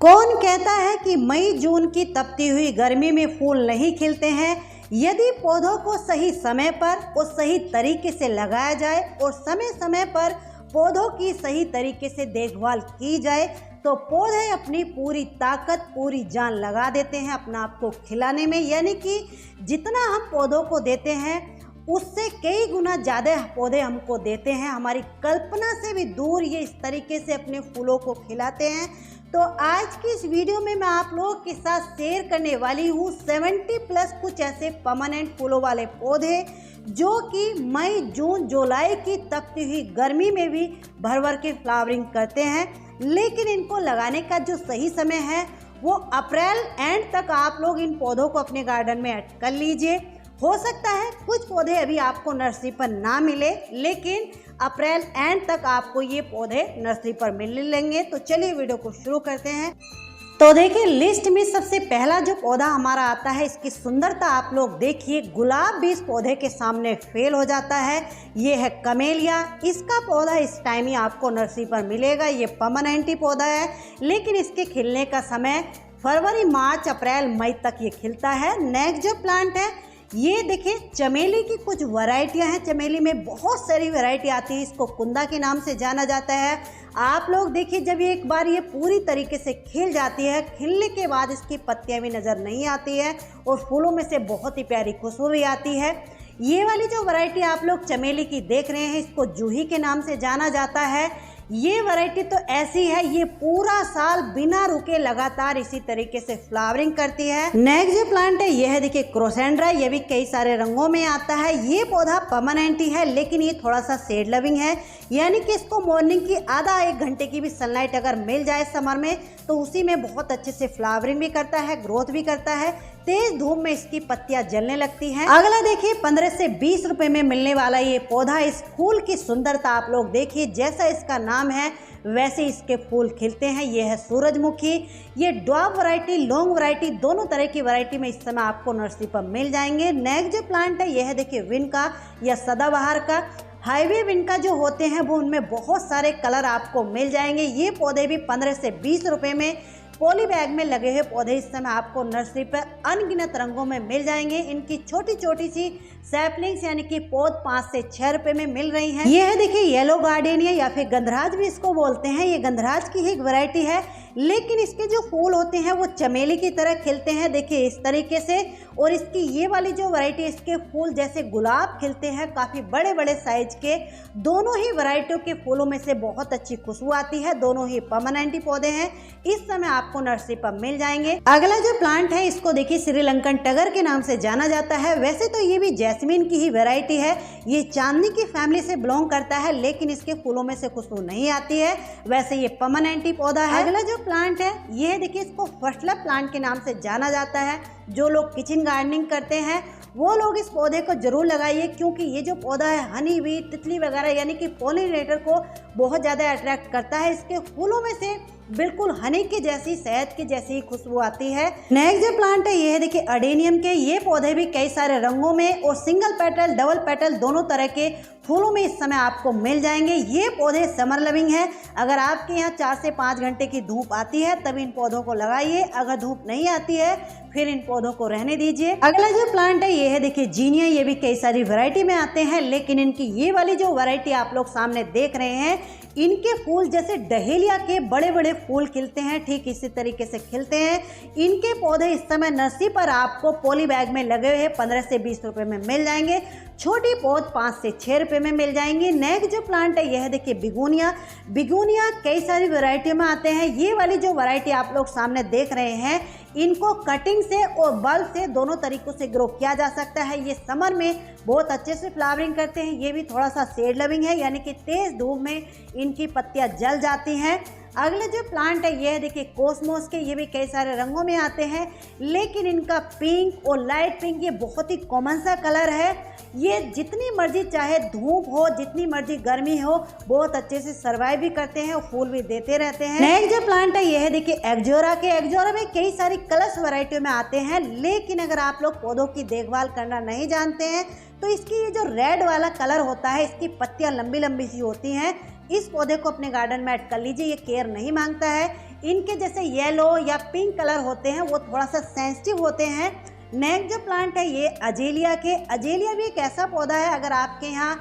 कौन कहता है कि मई जून की तपती हुई गर्मी में फूल नहीं खिलते हैं। यदि पौधों को सही समय पर और सही तरीके से लगाया जाए और समय समय पर पौधों की सही तरीके से देखभाल की जाए तो पौधे अपनी पूरी ताकत पूरी जान लगा देते हैं अपना आप को खिलाने में। यानी कि जितना हम पौधों को देते हैं उससे कई गुना ज़्यादा पौधे हमको देते हैं। हमारी कल्पना से भी दूर ये इस तरीके से अपने फूलों को खिलाते हैं। तो आज की इस वीडियो में मैं आप लोगों के साथ शेयर करने वाली हूँ 70+ कुछ ऐसे परमानेंट फूलों वाले पौधे जो कि मई जून जुलाई की तपती हुई गर्मी में भी भर भर के फ्लावरिंग करते हैं। लेकिन इनको लगाने का जो सही समय है वो अप्रैल एंड तक आप लोग इन पौधों को अपने गार्डन में ऐड कर लीजिए। हो सकता है कुछ पौधे अभी आपको नर्सरी पर ना मिले, लेकिन अप्रैल एंड तक आपको ये पौधे नर्सरी पर मिल लेंगे। तो चलिए वीडियो को शुरू करते हैं। तो देखिए लिस्ट में सबसे पहला जो पौधा हमारा आता है, इसकी सुंदरता आप लोग देखिए। गुलाब भी इस पौधे के सामने फेल हो जाता है। ये है कमेलिया। इसका पौधा इस टाइम ही आपको नर्सरी पर मिलेगा। ये परमानेंट ही पौधा है, लेकिन इसके खिलने का समय फरवरी मार्च अप्रैल मई तक ये खिलता है। नेक्स्ट जो प्लांट है ये देखिए चमेली की कुछ वैरायटियां हैं। चमेली में बहुत सारी वैरायटी आती है। इसको कुंदा के नाम से जाना जाता है। आप लोग देखिए जब ये एक बार ये पूरी तरीके से खिल जाती है, खिलने के बाद इसकी पत्तियां भी नज़र नहीं आती है और फूलों में से बहुत ही प्यारी खुशबू भी आती है। ये वाली जो वैरायटी आप लोग चमेली की देख रहे हैं, इसको जूही के नाम से जाना जाता है। ये वैरायटी तो ऐसी है, ये पूरा साल बिना रुके लगातार इसी तरीके से फ्लावरिंग करती है। नेक्स्ट जो प्लांट है ये है देखिए क्रोसेंड्रा। ये भी कई सारे रंगों में आता है। ये पौधा परमानेंट ही है, लेकिन ये थोड़ा सा शेड लविंग है। यानी कि इसको मॉर्निंग की आधा एक घंटे की भी सनलाइट अगर मिल जाए समर में तो उसी में बहुत अच्छे से फ्लावरिंग भी करता है, ग्रोथ भी करता है। तेज धूप में इसकी पत्तियां जलने लगती हैं। अगला देखिए 15 से 20 रुपए में मिलने वाला ये पौधा। इस फूल की सुंदरता आप लोग देखिए, जैसा इसका नाम है वैसे इसके फूल खिलते हैं। ये है सूरजमुखी। ये ड्वार्फ वैरायटी, लॉन्ग वैरायटी, दोनों तरह की वैरायटी में इस समय आपको नर्सरी पर मिल जाएंगे। नेक्स्ट जो प्लांट है ये है देखिए विन का या सदाबहार का। हाईवे विन का जो होते हैं वो उनमें बहुत सारे कलर आपको मिल जाएंगे। ये पौधे भी 15 से 20 रुपए में पॉली बैग में लगे हुए पौधे इस समय आपको नर्सरी पर अनगिनत रंगों में मिल जाएंगे। इनकी छोटी छोटी सी सैपलिंग्स यानी कि पौध 5 से 6 रुपए में मिल रही हैं। ये है देखिए येलो गार्डेनिया या फिर गंधराज भी इसको बोलते हैं। ये गंधराज की ही एक वैरायटी है, लेकिन इसके जो फूल होते हैं वो चमेली की तरह खिलते हैं, देखिए इस तरीके से। और इसकी ये वाली जो वैरायटी, इसके फूल जैसे गुलाब खिलते हैं, काफ़ी बड़े बड़े साइज के। दोनों ही वैरायटियों के फूलों में से बहुत अच्छी खुशबू आती है। दोनों ही परमानेंट ही पौधे हैं, इस समय आपको नर्सरी पर मिल जाएंगे। अगला जो प्लांट है इसको देखिए श्रीलंकन टगर के नाम से जाना जाता है। वैसे तो ये भी जैस्मीन की ही वैरायटी है। ये चांदनी की फैमिली से बिलोंग करता है, लेकिन इसके फूलों में से खुशबू नहीं आती है। वैसे ये परमानेंट ही पौधा है। अगला जो प्लांट है ये देखिए, इसको फर्स्ट लव प्लांट के नाम से जाना जाता है। जो लोग किचन गार्डनिंग करते हैं वो लोग इस पौधे को जरूर लगाइए, क्योंकि ये जो पौधा है हनी बी, तितली वगैरह यानी कि पॉलिनेटर को बहुत ज़्यादा अट्रैक्ट करता है। इसके फूलों में से बिल्कुल हनी की जैसी, शहद की जैसी खुशबू आती है। नेक्स्ट जो प्लांट है ये है देखिए अडेनियम के। ये पौधे भी कई सारे रंगों में और सिंगल पेटल, डबल पेटल दोनों तरह के फूलों में इस समय आपको मिल जाएंगे। ये पौधे समर लविंग है। अगर आपके यहाँ 4 से 5 घंटे की धूप आती है तब इन पौधों को लगाइए। अगर धूप नहीं आती है फिर इन पौधों को रहने दीजिए। अगला जो प्लांट है ये है देखिए जीनिया। ये भी कई सारी वैरायटी में आते हैं, लेकिन इनकी ये वाली जो वैरायटी आप लोग सामने देख रहे हैं, इनके फूल जैसे डहेलिया के बड़े बड़े फूल खिलते हैं, ठीक इसी तरीके से खिलते हैं। इनके पौधे इस समय नर्सरी पर आपको पॉली बैग में लगे हुए 15 से 20 रुपए में मिल जाएंगे। छोटी पौध 5 से 6 रुपए में मिल जाएंगी। नेक्स्ट जो प्लांट है यह है देखिए बिगोनिया। बिगोनिया कई सारी वैरायटी में आते हैं। ये वाली जो वैरायटी आप लोग सामने देख रहे हैं, इनको कटिंग से और बल्ब से दोनों तरीकों से ग्रो किया जा सकता है। ये समर में बहुत अच्छे से फ्लावरिंग करते हैं। ये भी थोड़ा सा शेड लविंग है, यानी कि तेज धूप में इनकी पत्तियां जल जाती हैं। अगले जो प्लांट है ये है देखिए कोसमोस के। ये भी कई सारे रंगों में आते हैं, लेकिन इनका पिंक और लाइट पिंक ये बहुत ही कॉमन सा कलर है। ये जितनी मर्जी चाहे धूप हो, जितनी मर्जी गर्मी हो, बहुत अच्छे से सर्वाइव भी करते हैं और फूल भी देते रहते हैं। नेक्स्ट जो प्लांट है ये है देखिए एग्जोरा के। एग्जोरा में कई सारी कलर्स वैरायटियों में आते हैं, लेकिन अगर आप लोग पौधों की देखभाल करना नहीं जानते हैं तो इसकी ये जो रेड वाला कलर होता है, इसकी पत्तियां लंबी लंबी सी होती हैं। इस पौधे को अपने गार्डन में ऐड कर लीजिए। ये केयर नहीं मांगता है। इनके जैसे येलो या पिंक कलर होते हैं वो थोड़ा सा सेंसिटिव होते हैं। नेक्स्ट जो प्लांट है ये अजेलिया भी एक ऐसा पौधा है, अगर आपके यहाँ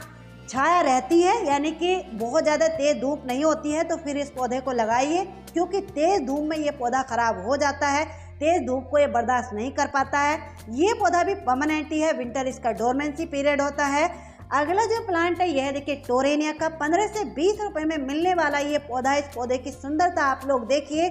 छाया रहती है यानी कि बहुत ज़्यादा तेज़ धूप नहीं होती है तो फिर इस पौधे को लगाइए, क्योंकि तेज़ धूप में ये पौधा ख़राब हो जाता है, तेज़ धूप को ये बर्दाश्त नहीं कर पाता है। ये पौधा भी परमानेंट ही है, विंटर इसका डोरमेंसी पीरियड होता है। अगला जो प्लांट है यह देखिए टोरेनिया का 15 से 20 रुपए में मिलने वाला ये पौधा। इस पौधे की सुंदरता आप लोग देखिए,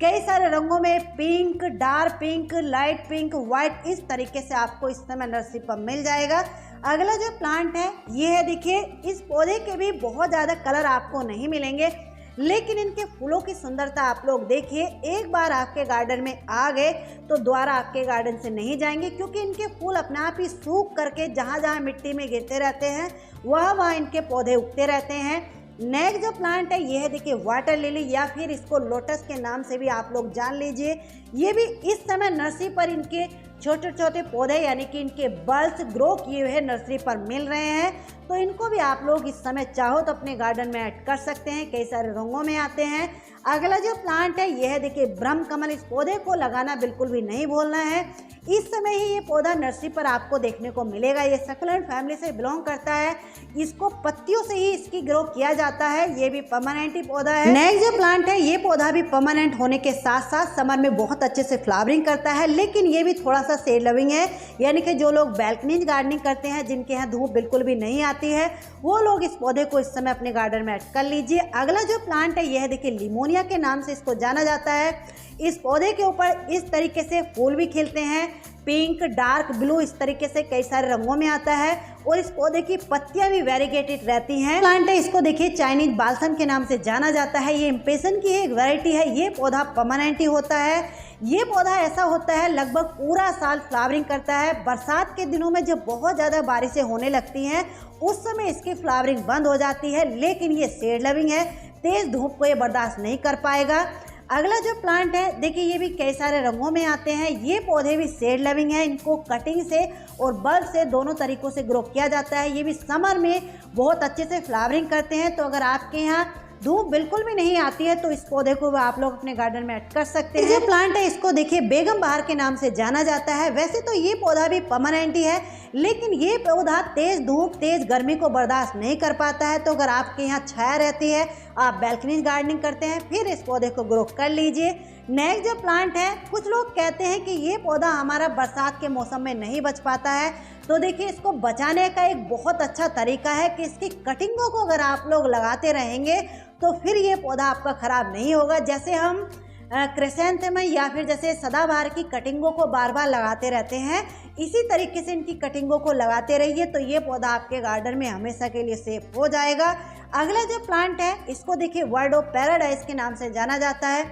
कई सारे रंगों में, pink, dark pink, light pink, white, इस तरीके से आपको इस समय नर्सरी पर मिल जाएगा। अगला जो प्लांट है ये है, देखिए इस पौधे के भी बहुत ज़्यादा कलर आपको नहीं मिलेंगे, लेकिन इनके फूलों की सुंदरता आप लोग देखिए। एक बार आपके गार्डन में आ गए तो दोबारा आपके गार्डन से नहीं जाएंगे, क्योंकि इनके फूल अपने आप ही सूख करके जहाँ जहाँ मिट्टी में गिरते रहते हैं वहाँ इनके पौधे उगते रहते हैं। नेक्स्ट जो प्लांट है ये है, देखिए वाटर लिली या फिर इसको लोटस के नाम से भी आप लोग जान लीजिए। ये भी इस समय नर्सरी पर इनके छोटे छोटे पौधे यानी कि इनके बल्ब्स ग्रो किए हुए नर्सरी पर मिल रहे हैं, तो इनको भी आप लोग इस समय चाहो तो अपने गार्डन में ऐड कर सकते हैं, कई सारे रंगों में आते हैं। अगला जो प्लांट है यह है, देखिए ब्रह्म कमल। इस पौधे को लगाना बिल्कुल भी नहीं भूलना है, इस समय ही ये पौधा नर्सरी पर आपको देखने को मिलेगा। ये सक्युलेंट फैमिली से बिलोंग करता है, इसको पत्तियों से ही इसकी ग्रो किया जाता है, ये भी परमानेंट ही पौधा है। नेक्स्ट जो प्लांट है ये पौधा भी परमानेंट होने के साथ साथ समर में बहुत अच्छे से फ्लावरिंग करता है, लेकिन ये भी थोड़ा सा शेड लविंग है, यानी कि जो लोग बैल्कनी गार्डनिंग करते हैं, जिनके यहाँ धूप बिल्कुल भी नहीं आती है, वो लोग इस पौधे को इस समय अपने गार्डन में ऐड कर लीजिए। अगला जो प्लांट है यह देखिए लिमोनिया के नाम से इसको जाना जाता है। इस पौधे के ऊपर इस तरीके से फूल भी खिलते हैं, पिंक, डार्क ब्लू, इस तरीके से कई सारे रंगों में आता है, और इस पौधे की पत्तियां भी वेरीगेटेड रहती हैं। प्लांट है, इसको देखिए चाइनीज बालसम के नाम से जाना जाता है। ये इम्पेशन की एक वैरायटी है, ये पौधा परमानेंट ही होता है। ये पौधा ऐसा होता है लगभग पूरा साल फ्लावरिंग करता है। बरसात के दिनों में जब बहुत ज़्यादा बारिशें होने लगती हैं उस समय इसकी फ्लावरिंग बंद हो जाती है, लेकिन ये शेड लविंग है, तेज़ धूप को ये बर्दाश्त नहीं कर पाएगा। अगला जो प्लांट है देखिए ये भी कई सारे रंगों में आते हैं, ये पौधे भी शेड लविंग है, इनको कटिंग से और बल्ब से दोनों तरीकों से ग्रो किया जाता है। ये भी समर में बहुत अच्छे से फ्लावरिंग करते हैं, तो अगर आपके यहाँ धूप बिल्कुल भी नहीं आती है तो इस पौधे को आप लोग अपने गार्डन में ऐड कर सकते हैं। जो प्लांट है इसको देखिए बेगम बहार के नाम से जाना जाता है। वैसे तो ये पौधा भी परमानेंट ही है, लेकिन ये पौधा तेज धूप, तेज गर्मी को बर्दाश्त नहीं कर पाता है, तो अगर आपके यहाँ छाया रहती है, आप बैल्कनी गार्डनिंग करते हैं, फिर इस पौधे को ग्रो कर लीजिए। नेक्स्ट जो प्लांट है, कुछ लोग कहते हैं कि ये पौधा हमारा बरसात के मौसम में नहीं बच पाता है, तो देखिए इसको बचाने का एक बहुत अच्छा तरीका है कि इसकी कटिंगों को अगर आप लोग लगाते रहेंगे तो फिर ये पौधा आपका ख़राब नहीं होगा। जैसे हम क्रिसैंथेमम या फिर जैसे सदाबहार की कटिंगों को बार बार लगाते रहते हैं, इसी तरीके से इनकी कटिंगों को लगाते रहिए, तो ये पौधा आपके गार्डन में हमेशा के लिए सेफ हो जाएगा। अगला जो प्लांट है इसको देखिए वर्ड ऑफ पैराडाइज के नाम से जाना जाता है।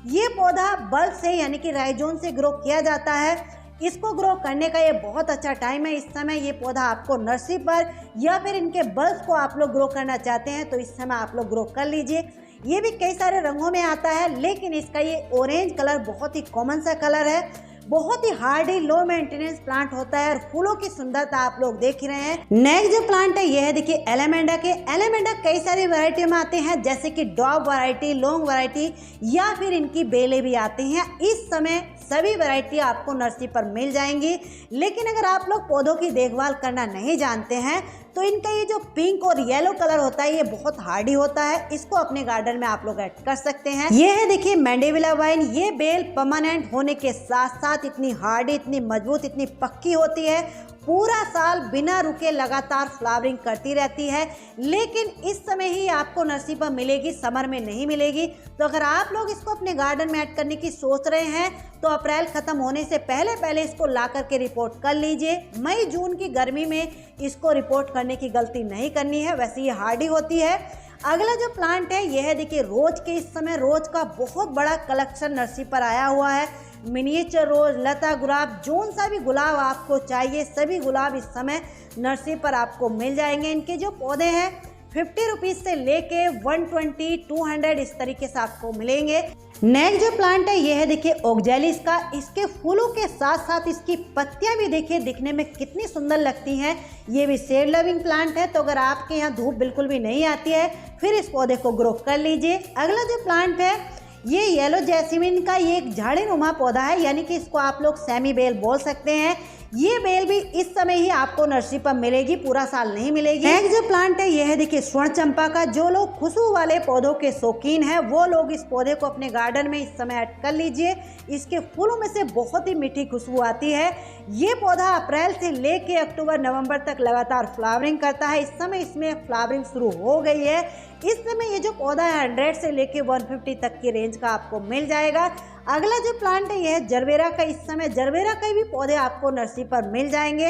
ये पौधा बल्ब से यानी कि राइजोन से ग्रो किया जाता है। इसको ग्रो करने का ये बहुत अच्छा टाइम है। इस समय ये पौधा आपको नर्सरी पर या फिर इनके बल्ब को आप लोग ग्रो करना चाहते हैं तो इस समय आप लोग ग्रो कर लीजिए। ये भी कई सारे रंगों में आता है, लेकिन इसका ये ऑरेंज कलर बहुत ही कॉमन सा कलर है, बहुत ही हार्डी लो मेंटेनेंस प्लांट होता है और फूलों की सुंदरता आप लोग देख रहे हैं। नेक्स्ट जो प्लांट है यह है देखिए एलेमेंडा के। एलेमेंडा कई सारी वैरायटी में आते हैं, जैसे कि डॉग वैरायटी, लॉन्ग वैरायटी या फिर इनकी बेलें भी आती हैं। इस समय सभी वैरायटी आपको नर्सरी पर मिल जाएंगी, लेकिन अगर आप लोग पौधों की देखभाल करना नहीं जानते हैं तो इनका ये जो पिंक और येलो कलर होता है ये बहुत हार्डी होता है, इसको अपने गार्डन में आप लोग ऐड कर सकते हैं। ये है देखिए मैंडेविला वाइन। ये बेल परमानेंट होने के साथ साथ इतनी हार्डी, इतनी मजबूत, इतनी पक्की होती है, पूरा साल बिना रुके लगातार फ्लावरिंग करती रहती है, लेकिन इस समय ही आपको नर्सरी पर मिलेगी, समर में नहीं मिलेगी। तो अगर आप लोग इसको अपने गार्डन में ऐड करने की सोच रहे हैं तो अप्रैल खत्म होने से पहले पहले इसको ला करके रिपोर्ट कर लीजिए। मई जून की गर्मी में इसको रिपोर्ट करने की गलती नहीं करनी है, वैसे ये हार्डी होती है। अगला जो प्लांट है यह है देखिए रोज के। इस समय रोज का बहुत बड़ा कलेक्शन नर्सरी पर आया हुआ है। मिनिएचर रोज, लता गुलाब, जोन सा भी गुलाब आपको चाहिए, सभी गुलाब इस समय नर्सरी पर आपको मिल जाएंगे। इनके जो पौधे हैं 50 रुपीज़ से लेके 120, 200 इस तरीके से आपको मिलेंगे। नेक्स्ट जो प्लांट है ये है देखिए ओक्जेलिस का। इसके फूलों के साथ साथ इसकी पत्तियां भी देखिए दिखने में कितनी सुंदर लगती हैं। ये भी शेड लविंग प्लांट है, तो अगर आपके यहाँ धूप बिल्कुल भी नहीं आती है फिर इस पौधे को ग्रो कर लीजिए। अगला जो प्लांट है ये येलो जैस्मिन का ये एक झाड़ीनुमा पौधा है, यानी कि इसको आप लोग सेमी बेल बोल सकते हैं। ये बेल भी इस समय ही आपको नर्सरी पर मिलेगी, पूरा साल नहीं मिलेगी। नेक्स्ट जो प्लांट है ये है देखिए स्वर्ण चंपा का। जो लोग खुशबू वाले पौधों के शौकीन हैं वो लोग इस पौधे को अपने गार्डन में इस समय ऐड कर लीजिए। इसके फूलों में से बहुत ही मीठी खुशबू आती है। ये पौधा अप्रैल से लेके अक्टूबर नवंबर तक लगातार फ्लावरिंग करता है। इस समय इसमें फ्लावरिंग शुरू हो गई है। इस समय ये जो पौधा है 100 से लेके 150 तक की रेंज का आपको मिल जाएगा। अगला जो प्लांट है यह है जरबेरा का। इस समय जरबेरा के भी पौधे आपको नर्सरी पर मिल जाएंगे।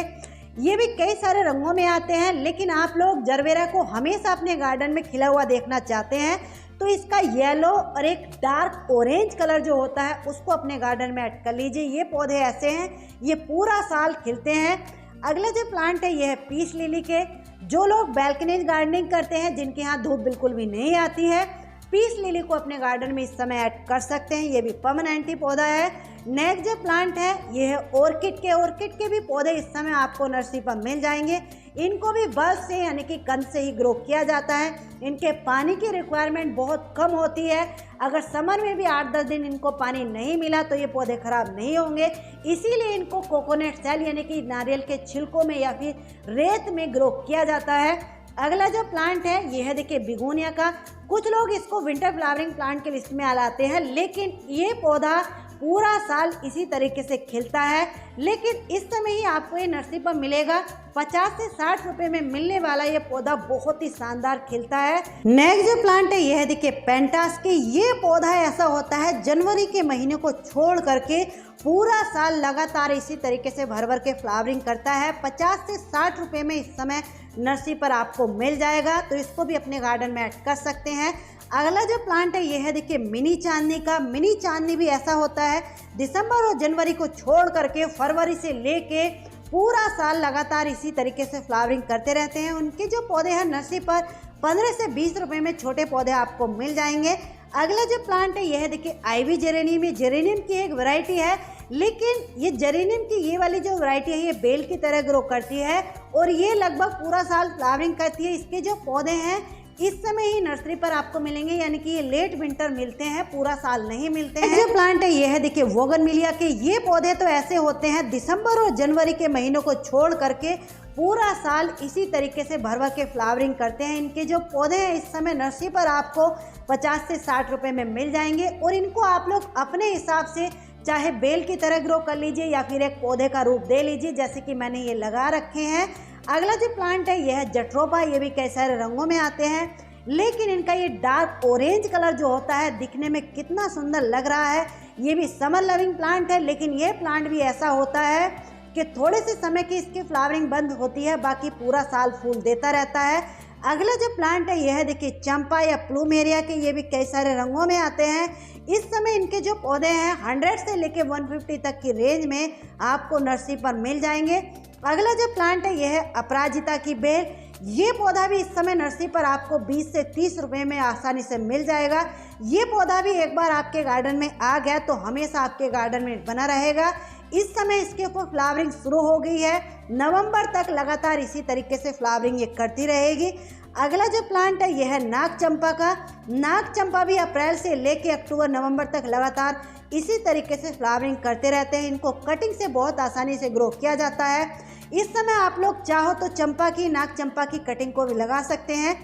ये भी कई सारे रंगों में आते हैं, लेकिन आप लोग जरबेरा को हमेशा अपने गार्डन में खिला हुआ देखना चाहते हैं तो इसका येलो और एक डार्क ऑरेंज कलर जो होता है उसको अपने गार्डन में ऐड कर लीजिए। ये पौधे ऐसे हैं, ये पूरा साल खिलते हैं। अगला जो प्लांट है यह है पीस लिली के। जो लोग बैल्कनी गार्डनिंग करते हैं, जिनके यहाँ धूप बिल्कुल भी नहीं आती है, पीस लिली को अपने गार्डन में इस समय ऐड कर सकते हैं। ये भी परमानेंट ही पौधा है। नेक्स्ट जो प्लांट है ये है ऑर्किड के। ऑर्किड के भी पौधे इस समय आपको नर्सरी पर मिल जाएंगे। इनको भी बल्ब से यानी कि कंद से ही ग्रो किया जाता है। इनके पानी की रिक्वायरमेंट बहुत कम होती है। अगर समर में भी 8-10 दिन इनको पानी नहीं मिला तो ये पौधे खराब नहीं होंगे। इसीलिए इनको कोकोनट सेल यानी कि नारियल के छिलकों में या फिर रेत में ग्रो किया जाता है। अगला जो प्लांट है ये है देखिए बिगोनिया का। कुछ लोग इसको विंटर फ्लावरिंग प्लांट के लिस्ट में लाते हैं, लेकिन ये पौधा पूरा साल इसी तरीके से खिलता है। लेकिन इस समय ही आपको ये नर्सरी पर मिलेगा। 50 से 60 रुपए में मिलने वाला ये पौधा बहुत ही शानदार खिलता है। नेक्स्ट जो प्लांट है यह है देखिए पेंटास की। ये पौधा ऐसा होता है जनवरी के महीने को छोड़ करके पूरा साल लगातार इसी तरीके से भर भर के फ्लावरिंग करता है। 50 से 60 रुपए में इस समय नर्सरी पर आपको मिल जाएगा, तो इसको भी अपने गार्डन में ऐड कर सकते हैं। अगला जो प्लांट है ये है देखिए मिनी चांदनी का। मिनी चांदनी भी ऐसा होता है दिसंबर और जनवरी को छोड़ करके फरवरी से लेके पूरा साल लगातार इसी तरीके से फ्लावरिंग करते रहते हैं। उनके जो पौधे हैं नर्सरी पर 15 से 20 रुपए में छोटे पौधे आपको मिल जाएंगे। अगला जो प्लांट है यह है देखिए आईवी जेरेनियम। ये जेरेनियम की एक वैरायटी है, लेकिन ये जेरेनियम की ये वाली जो वैरायटी है ये बेल की तरह ग्रो करती है और ये लगभग पूरा साल फ्लावरिंग करती है। इसके जो पौधे हैं इस समय ही नर्सरी पर आपको मिलेंगे, यानी कि ये लेट विंटर मिलते हैं, पूरा साल नहीं मिलते हैं। जो प्लांट है ये है देखिए बोगनविलिया के। ये पौधे तो ऐसे होते हैं दिसंबर और जनवरी के महीनों को छोड़ करके पूरा साल इसी तरीके से भर भर के फ्लावरिंग करते हैं। इनके जो पौधे हैं इस समय नर्सरी पर आपको 50 से 60 रुपए में मिल जाएंगे और इनको आप लोग अपने हिसाब से चाहे बेल की तरह ग्रो कर लीजिए या फिर एक पौधे का रूप दे लीजिए, जैसे कि मैंने ये लगा रखे हैं। अगला जो प्लांट है यह है जट्रोपा। ये भी कई सारे रंगों में आते हैं, लेकिन इनका ये डार्क ऑरेंज कलर जो होता है दिखने में कितना सुंदर लग रहा है। ये भी समर लविंग प्लांट है, लेकिन ये प्लांट भी ऐसा होता है कि थोड़े से समय की इसकी फ्लावरिंग बंद होती है, बाकी पूरा साल फूल देता रहता है। अगला जो प्लांट है यह है देखिए चंपा या प्लूमेरिया के। ये भी कई सारे रंगों में आते हैं। इस समय इनके जो पौधे हैं 100 से लेके 150 तक की रेंज में आपको नर्सरी पर मिल जाएंगे। अगला जो प्लांट है यह है अपराजिता की बेल। ये पौधा भी इस समय नर्सरी पर आपको 20 से 30 रुपए में आसानी से मिल जाएगा। ये पौधा भी एक बार आपके गार्डन में आ गया तो हमेशा आपके गार्डन में बना रहेगा। इस समय इसके ऊपर फ्लावरिंग शुरू हो गई है। नवंबर तक लगातार इसी तरीके से फ्लावरिंग ये करती रहेगी। अगला जो प्लांट है यह है नाग चंपा का। नाग चंपा भी अप्रैल से लेके अक्टूबर नवंबर तक लगातार इसी तरीके से फ्लावरिंग करते रहते हैं। इनको कटिंग से बहुत आसानी से ग्रो किया जाता है। इस समय आप लोग चाहो तो चंपा की, नाग चंपा की कटिंग को भी लगा सकते हैं।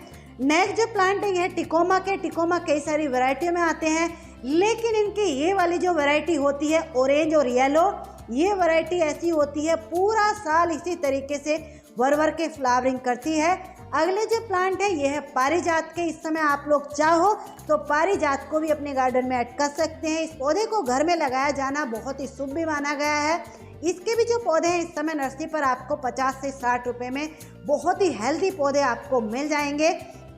नेक्स्ट जो प्लांट है यह टिकोमा के। टिकोमा कई सारी वैरायटियों में आते हैं, लेकिन इनकी ये वाली जो वैरायटी होती है ऑरेंज और येलो, ये वैरायटी ऐसी होती है पूरा साल इसी तरीके से भर भर के फ्लावरिंग करती है। अगले जो प्लांट है यह है पारिजात के। इस समय आप लोग चाहो तो पारिजात को भी अपने गार्डन में ऐड कर सकते हैं। इस पौधे को घर में लगाया जाना बहुत ही शुभ भी माना गया है। इसके भी जो पौधे हैं इस समय नर्सरी पर आपको 50 से 60 रुपए में बहुत ही हेल्दी पौधे आपको मिल जाएंगे।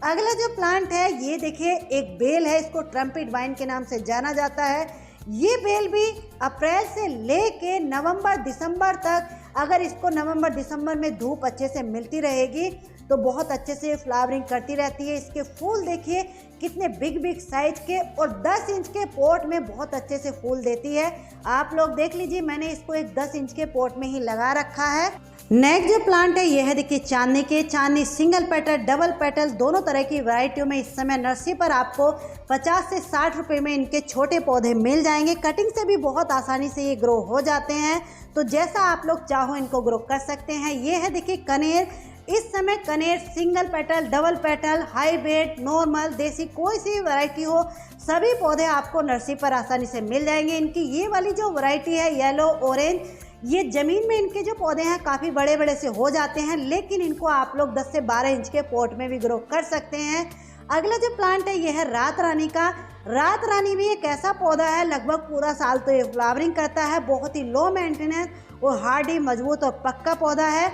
अगला जो प्लांट है ये देखिए एक बेल है, इसको ट्रम्पेट वाइन के नाम से जाना जाता है। ये बेल भी अप्रैल से लेके नवंबर दिसंबर तक, अगर इसको नवंबर दिसंबर में धूप अच्छे से मिलती रहेगी तो बहुत अच्छे से फ्लावरिंग करती रहती है। इसके फूल देखिए कितने बिग बिग साइज के और 10 इंच के पॉट में बहुत अच्छे से फूल देती है। आप लोग देख लीजिए, मैंने इसको एक 10 इंच के पॉट में ही लगा रखा है। नेक्स्ट जो प्लांट है यह है देखिए चांदनी के। चांदनी सिंगल पेटल, डबल पेटल दोनों तरह की वैरायटियों में इस समय नर्सरी पर आपको 50 से 60 रुपए में इनके छोटे पौधे मिल जाएंगे। कटिंग से भी बहुत आसानी से ये ग्रो हो जाते हैं, तो जैसा आप लोग चाहो इनको ग्रो कर सकते हैं। ये है देखिए कनेर। इस समय कनेर single petal, double petal, hybrid, normal, देसी कोई सी वैरायटी हो, सभी पौधे आपको नर्सरी पर आसानी से मिल जाएंगे। इनकी ये वाली जो वैरायटी है येलो ऑरेंज, ये ज़मीन में इनके जो पौधे हैं काफ़ी बड़े बड़े से हो जाते हैं, लेकिन इनको आप लोग 10 से 12 इंच के पॉट में भी ग्रो कर सकते हैं। अगला जो प्लांट है यह है रात रानी का। रात रानी भी एक ऐसा पौधा है, लगभग पूरा साल तो ये फ्लावरिंग करता है। बहुत ही लो मेंटेनेंस और हार्डी, मजबूत और पक्का पौधा है।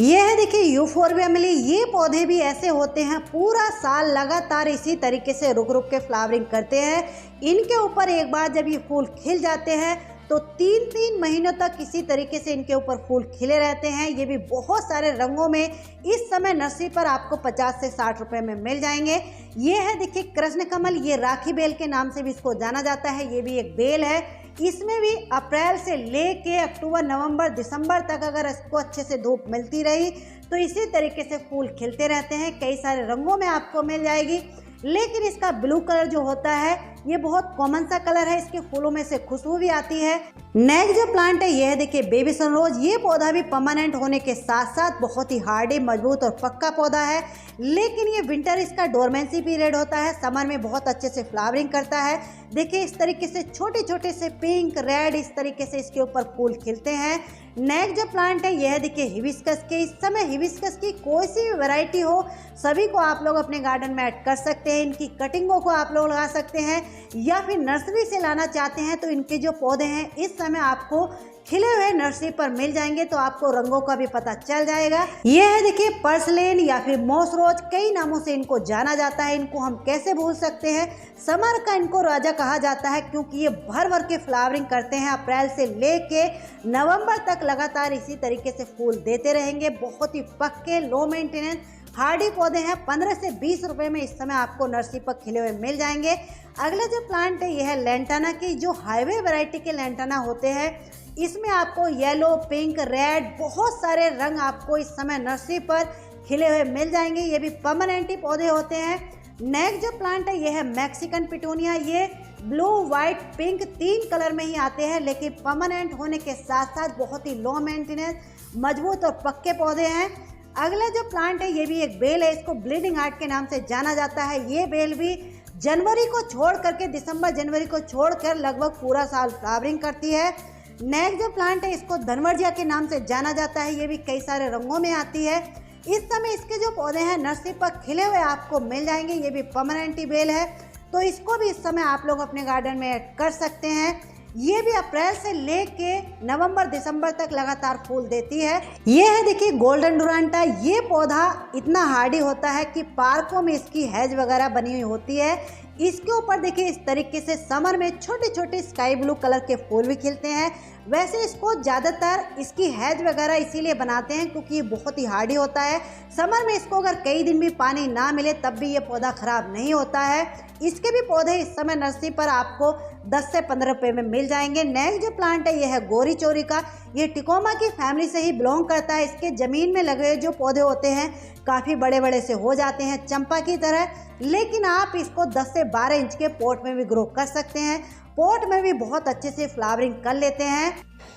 ये है देखिए यूफोर्बिया मिली। ये पौधे भी ऐसे होते हैं, पूरा साल लगातार इसी तरीके से रुक रुक के फ्लावरिंग करते हैं। इनके ऊपर एक बार जब ये फूल खिल जाते हैं तो 3-3 महीनों तक इसी तरीके से इनके ऊपर फूल खिले रहते हैं। ये भी बहुत सारे रंगों में इस समय नर्सरी पर आपको 50 से 60 रुपए में मिल जाएंगे। ये है देखिए कृष्ण कमल। ये राखी बेल के नाम से भी इसको जाना जाता है। ये भी एक बेल है। इसमें भी अप्रैल से लेके अक्टूबर, नवंबर, दिसंबर तक अगर इसको अच्छे से धूप मिलती रही तो इसी तरीके से फूल खिलते रहते हैं। कई सारे रंगों में आपको मिल जाएगी, लेकिन इसका ब्लू कलर जो होता है ये बहुत कॉमन सा कलर है। इसके फूलों में से खुशबू भी आती है। नेक्स्ट जो प्लांट है यह देखिए बेबी सनरोज। ये पौधा भी परमानेंट होने के साथ साथ बहुत ही हार्डी, मजबूत और पक्का पौधा है, लेकिन ये विंटर इसका डोरमेंसी पीरियड होता है। समर में बहुत अच्छे से फ्लावरिंग करता है। देखिए इस तरीके से छोटे छोटे से पिंक, रेड, इस तरीके से इसके ऊपर फूल खिलते हैं। नेक्स्ट जो प्लांट है यह देखिए हिबिस्कस के। इस समय हिबिस्कस की कोई सी भी वैरायटी हो, सभी को आप लोग अपने गार्डन में ऐड कर सकते हैं। इनकी कटिंगों को आप लोग लगा सकते हैं, या फिर नर्सरी से लाना चाहते हैं तो इनके जो पौधे हैं इस समय आपको खिले हुए नर्सरी पर मिल जाएंगे, तो आपको रंगों का भी पता चल जाएगा। ये है देखिए पर्सलेन या फिर मॉस रोज, कई नामों से इनको जाना जाता है। इनको हम कैसे भूल सकते हैं। समर का इनको राजा कहा जाता है, क्योंकि ये भर भर के फ्लावरिंग करते हैं। अप्रैल से लेके नवंबर तक लगातार इसी तरीके से फूल देते रहेंगे। बहुत ही पक्के, लो मेंटेनेंस, हार्डी पौधे हैं। 15 से 20 रुपए में इस समय आपको नर्सरी पर खिले हुए मिल जाएंगे। अगला जो प्लांट है यह है लेंटाना की। जो हाईवे वैरायटी के लेंटाना होते हैं, इसमें आपको येलो, पिंक, रेड, बहुत सारे रंग आपको इस समय नर्सरी पर खिले हुए मिल जाएंगे। ये भी परमानेंट ही पौधे होते हैं। नेक्स्ट जो प्लांट है यह है मैक्सिकन पिटूनिया। ये ब्लू, वाइट, पिंक 3 कलर में ही आते हैं, लेकिन परमानेंट होने के साथ साथ बहुत ही लो मेंटेनेंस, मजबूत और पक्के पौधे हैं। अगला जो प्लांट है ये भी एक बेल है। इसको ब्लीडिंग हार्ट के नाम से जाना जाता है। ये बेल भी जनवरी को छोड़ करके, दिसंबर जनवरी को छोड़कर लगभग पूरा साल फ्लावरिंग करती है। नेक्स्ट जो प्लांट है इसको धनवर्जिया के नाम से जाना जाता है। ये भी कई सारे रंगों में आती है। इस समय इसके जो पौधे हैं नर्सरी पर खिले हुए आपको मिल जाएंगे। ये भी परमानेंट ही बेल है, तो इसको भी इस समय आप लोग अपने गार्डन में ऐड कर सकते हैं। ये भी अप्रैल से लेके नवंबर, दिसंबर तक लगातार फूल देती है। ये है देखिए गोल्डन डुरांटा। ये पौधा इतना हार्डी होता है कि पार्कों में इसकी हैज वगैरह बनी हुई होती है। इसके ऊपर देखिए इस तरीके से समर में छोटे छोटे स्काई ब्लू कलर के फूल भी खिलते हैं। वैसे इसको ज़्यादातर इसकी हैज वगैरह इसीलिए बनाते हैं क्योंकि ये बहुत ही हार्डी होता है। समर में इसको अगर कई दिन भी पानी ना मिले तब भी ये पौधा ख़राब नहीं होता है। इसके भी पौधे इस समय नर्सरी पर आपको 10 से 15 रुपये में मिल जाएंगे। नेक्स्ट जो प्लांट है यह है गोरी चोरी का। ये टिकोमा की फैमिली से ही बिलोंग करता है। इसके ज़मीन में लगे हुए जो पौधे होते हैं काफ़ी बड़े बड़े से हो जाते हैं, चंपा की तरह, लेकिन आप इसको 10 से 12 इंच के पॉट में भी ग्रो कर सकते हैं। पॉट में भी बहुत अच्छे से फ्लावरिंग कर लेते हैं।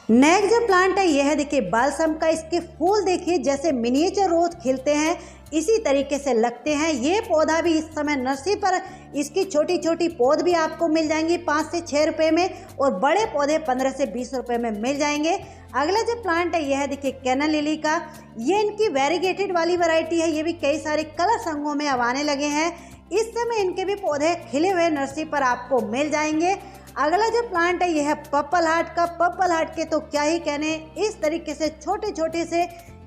नेक्स्ट जो प्लांट है यह है देखिए बालसम का। इसके फूल देखिए जैसे मिनिएचर रोज खिलते हैं इसी तरीके से लगते हैं। ये पौधा भी इस समय नर्सरी पर इसकी छोटी छोटी पौध भी आपको मिल जाएंगी 5 से 6 रुपये में, और बड़े पौधे 15 से 20 रुपये में मिल जाएंगे। अगला जो प्लांट है यह है देखिए कैनल लिली का। ये इनकी वेरीगेटेड वाली वैरायटी है। ये भी कई सारे कलर संगों में अब आने लगे हैं। इस समय इनके भी पौधे खिले हुए नर्सरी पर आपको मिल जाएंगे। अगला जो प्लांट है यह है पर्पल हार्ट का। पर्पल हार्ट के तो क्या ही कहने, इस तरीके से छोटे छोटे से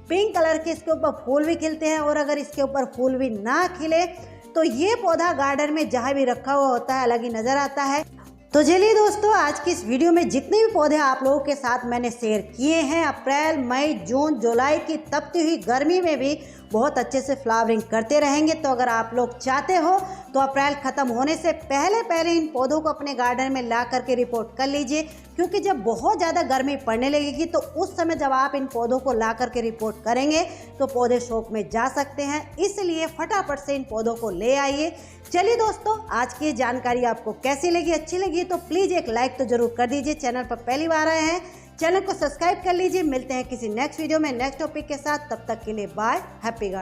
पिंक कलर के इसके ऊपर फूल भी खिलते हैं, और अगर इसके ऊपर फूल भी ना खिले तो ये पौधा गार्डन में जहाँ भी रखा हुआ होता है अलग ही नज़र आता है। तो चलिए दोस्तों, आज की इस वीडियो में जितने भी पौधे आप लोगों के साथ मैंने शेयर किए हैं, अप्रैल, मई, जून, जुलाई की तपती हुई गर्मी में भी बहुत अच्छे से फ्लावरिंग करते रहेंगे। तो अगर आप लोग चाहते हो तो अप्रैल ख़त्म होने से पहले इन पौधों को अपने गार्डन में ला करके रिपोर्ट कर लीजिए, क्योंकि जब बहुत ज़्यादा गर्मी पड़ने लगेगी तो उस समय जब आप इन पौधों को ला करके रिपोर्ट करेंगे तो पौधे शोक में जा सकते हैं। इसलिए फटाफट से इन पौधों को ले आइए। चलिए दोस्तों, आज की जानकारी आपको कैसी लगी? अच्छी लगी तो प्लीज़ एक लाइक तो ज़रूर कर दीजिए। चैनल पर पहली बार आए हैं, चैनल को सब्सक्राइब कर लीजिए। मिलते हैं किसी नेक्स्ट वीडियो में नेक्स्ट टॉपिक के साथ। तब तक के लिए बाय। Happy garden.